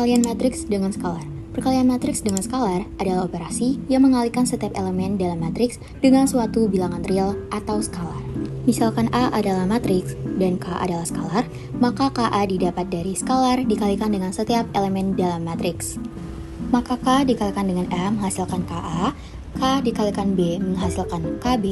Perkalian matriks dengan skalar. Perkalian matriks dengan skalar adalah operasi yang mengalihkan setiap elemen dalam matriks dengan suatu bilangan real atau skalar. Misalkan A adalah matriks dan K adalah skalar, maka KA didapat dari skalar dikalikan dengan setiap elemen dalam matriks. Maka K dikalikan dengan M menghasilkan KA, K dikalikan B menghasilkan KB,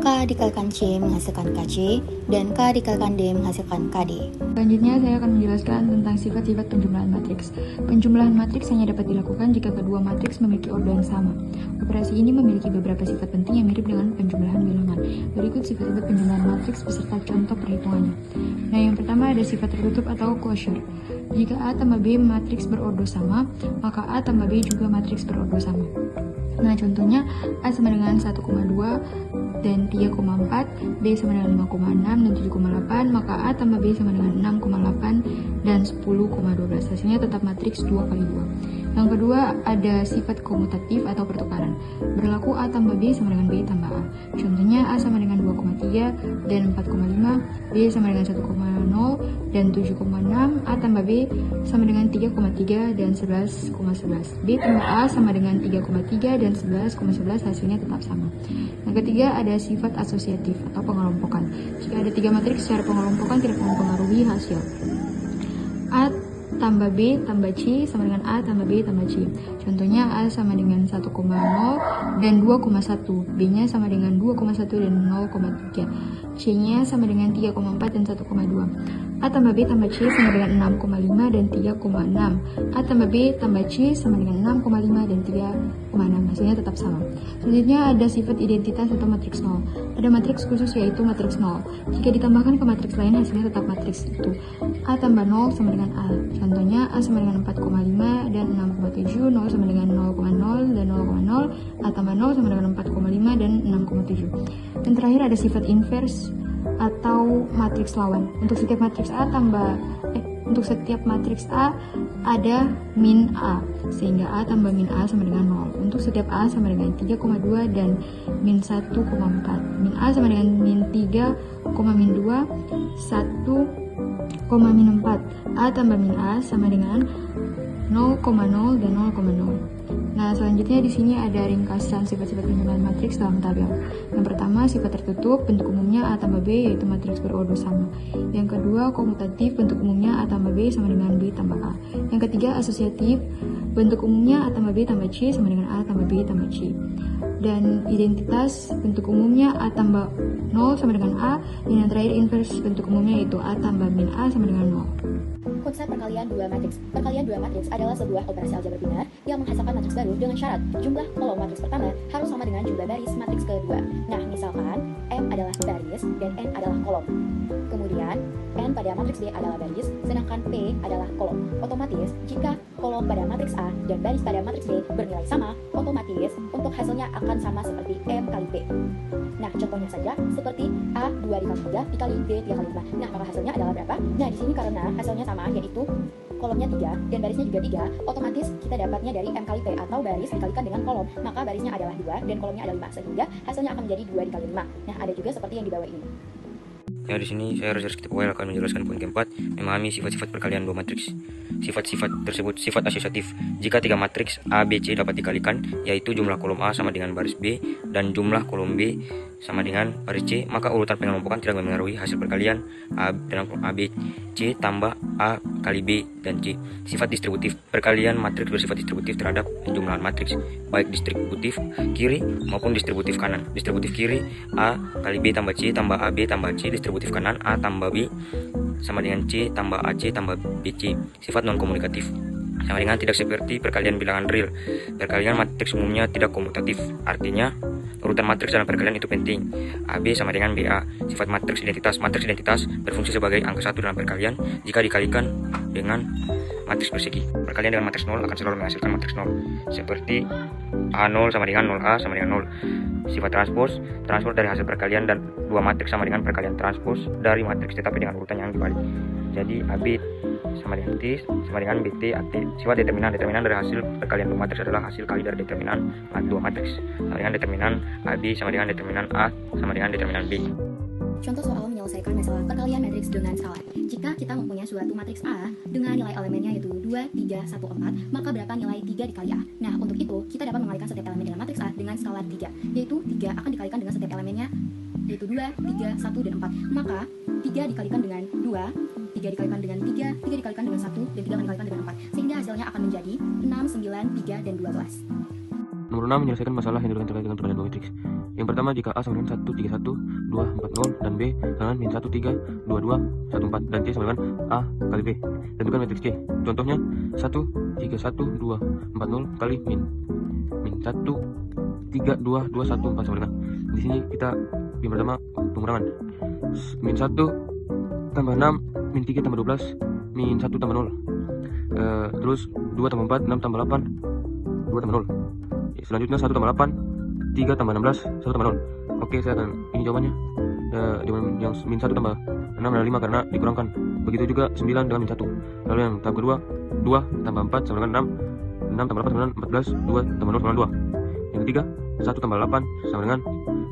K dikalikan C menghasilkan KC, dan K dikalikan D menghasilkan KD. Selanjutnya saya akan menjelaskan tentang sifat-sifat penjumlahan matriks. Penjumlahan matriks hanya dapat dilakukan jika kedua matriks memiliki ordo yang sama. Operasi ini memiliki beberapa sifat penting yang mirip dengan penjumlahan bilangan. Berikut sifat-sifat penjumlahan matriks beserta contoh perhitungannya. Nah, yang pertama ada sifat tertutup atau closure. Jika A tambah B matriks berordo sama, maka A tambah B juga matriks berordo sama. Nah, contohnya A sama dengan 1,2 dan 3,4, B sama dengan 5,6 dan 7,8, maka A tambah B sama dengan 6,8 dan 10,12. Hasilnya tetap matriks 2 kali 2. Yang kedua ada sifat komutatif atau pertukaran. Berlaku A tambah B sama dengan B tambah A. Contohnya A sama dengan 2,3 dan 4,5, B sama dengan 1,0 dan 7,6, A tambah B sama dengan 3,3 dan 11,11. B tambah A sama dengan 3,3 dan 11,11, hasilnya tetap sama. Yang ketiga ada sifat asosiatif atau pengelompokan. Jika ada 3 matriks secara pengelompokan tidak mempengaruhi hasil. A tambah B tambah C sama dengan A tambah B tambah C. Contohnya A sama dengan 1,0 dan 2,1, B-nya sama dengan 2,1 dan 0,3, C-nya sama dengan 3,4 dan 1,2. A tambah B tambah C sama dengan 6,5 dan 3,6. A tambah B tambah C sama dengan 6,5 dan 3,6. Hasilnya tetap sama. Selanjutnya ada sifat identitas atau matriks nol. Ada matriks khusus yaitu matriks nol. Jika ditambahkan ke matriks lain hasilnya tetap matriks itu. A tambah 0 sama dengan A. Contohnya A sama dengan 4,5 dan 6,7, 0 sama dengan 0,0 dan 0,0, A tambah 0 sama dengan 4,5 dan 6,7. Dan terakhir ada sifat inverse atau matriks lawan. Untuk setiap matriks A ada min A, sehingga A tambah min A sama dengan 0. Untuk setiap A sama dengan 3,2 dan min 1,4. Min A sama dengan min 3, min 2, 1, min 4. A tambah min A sama dengan 0,0 dan 0,0. Nah, selanjutnya di sini ada ringkasan sifat-sifat penjumlahan matriks dalam tabel. Yang pertama, sifat tertutup, bentuk umumnya A tambah B, yaitu matriks berordo sama. Yang kedua, komutatif, bentuk umumnya A tambah B sama dengan B tambah A. Yang ketiga, asosiatif, bentuk umumnya A tambah B tambah C sama dengan A tambah B tambah C. Dan identitas, bentuk umumnya A tambah 0 sama dengan A. Dan yang terakhir, inverse, bentuk umumnya yaitu A tambah min A sama dengan 0. Konsep perkalian dua matriks. Perkalian dua matriks adalah sebuah operasi aljabar biner yang menghasilkan matriks baru dengan syarat jumlah kolom matriks pertama harus sama dengan jumlah baris matriks kedua. Nah, misalkan M adalah baris dan N adalah kolom. Kemudian N pada matriks B adalah baris, sedangkan P adalah kolom. Otomatis jika kolom pada matriks A dan baris pada matriks B bernilai sama, otomatis untuk hasilnya akan sama seperti M kali P. Nah, contohnya saja seperti A 2 dikali 3 dikali B 3 kali 5. Nah, maka hasilnya adalah berapa? Nah, di sini karena hasilnya sama, yaitu kolomnya 3 dan barisnya juga 3, otomatis kita dapatnya dari M kali P atau baris dikalikan dengan kolom, maka barisnya adalah 2 dan kolomnya ada 5, sehingga hasilnya akan menjadi 2 dikali 5. Nah, ada juga seperti yang di bawah ini. Ya, di sini saya Roger Skitpoel akan menjelaskan poin keempat, memahami sifat-sifat perkalian dua matriks. Sifat-sifat tersebut sifat asosiatif. Jika 3 matriks A, B, C dapat dikalikan, yaitu jumlah kolom A sama dengan baris B dan jumlah kolom B sama dengan baris C, maka urutan pengelompokan tidak mempengaruhi hasil perkalian A dalam kolom A, B, C tambah A kali B dan C. Sifat distributif. Perkalian matriks bersifat distributif terhadap penjumlahan matriks, baik distributif kiri maupun distributif kanan. Distributif kiri A kali B tambah C tambah AB tambah C. Distributif kanan A tambah B sama dengan C tambah AC tambah BC. Sifat non-komunikatif. Sama dengan tidak seperti perkalian bilangan real. Perkalian matriks umumnya tidak komutatif, artinya urutan matriks dalam perkalian itu penting. AB sama dengan BA. Sifat matriks identitas. Matriks identitas berfungsi sebagai angka 1 dalam perkalian jika dikalikan dengan matriks persegi. Perkalian dengan matriks 0 akan selalu menghasilkan matriks 0, seperti A0 sama dengan 0A sama dengan 0. Sifat transpos. Transpos dari hasil perkalian dan dua matriks sama dengan perkalian transpos dari matriks tetapi dengan urutan yang dibalik. Jadi AB sama dengan T sama dengan BT AT. Sifat determinan. Determinan dari hasil perkalian dua matriks adalah hasil kali dari determinan dua matriks sama dengan determinan AB sama dengan determinan A sama dengan determinan B. Contoh soal menyelesaikan masalah perkalian matriks dengan skalar. Jika kita mempunyai suatu matriks A dengan nilai elemennya yaitu 2, 3, 1, 4, maka berapa nilai 3 dikali A? Nah, untuk itu, kita dapat mengalikan setiap elemen dalam matriks A dengan skalar 3, yaitu 3 akan dikalikan dengan setiap elemennya, yaitu 2, 3, 1, dan 4. Maka, 3 dikalikan dengan 2, 3 dikalikan dengan 3, 3 dikalikan dengan 1, dan 3 dikalikan dengan 4. Sehingga hasilnya akan menjadi 6, 9, 3, dan 12. Nomor 6, menyelesaikan masalah yang terkait dengan perbandingan dua matriks. Yang pertama, jika A sama dengan 1, 3, 1, 2, 4, 0, dan B sama dengan min 1, 3, 2, 2, 1, 4, dan C sama dengan A kali B. Tentukan matriks C. Contohnya, 1, 3, 1, 2, 4, 0 kali min 1, 3, 2, 2, 1, 4 sama dengan. Di sini kita yang pertama pengurangan. Min 1 tambah 6, min 3 tambah 12, min 1 tambah 0. Terus 2 tambah 4, 6 tambah 8, 2 tambah 0. Selanjutnya 1 tambah 8, 3 tambah 16, 1 tambah 0. Oke, saya akan ini jawabannya. Yang min 1 tambah 6 adalah 5 karena dikurangkan. Begitu juga 9 dengan min 1. Lalu yang tahap kedua, 2 tambah 4 sama dengan 6, 6 tambah 8 sama dengan 14, 2 tambah 0 sama dengan 2. Yang ketiga, 1 tambah 8 sama dengan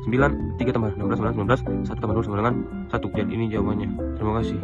9, 3 tambah 16 sama dengan 19, 1 tambah 0 sama dengan 1. Jadi ini jawabannya. Terima kasih.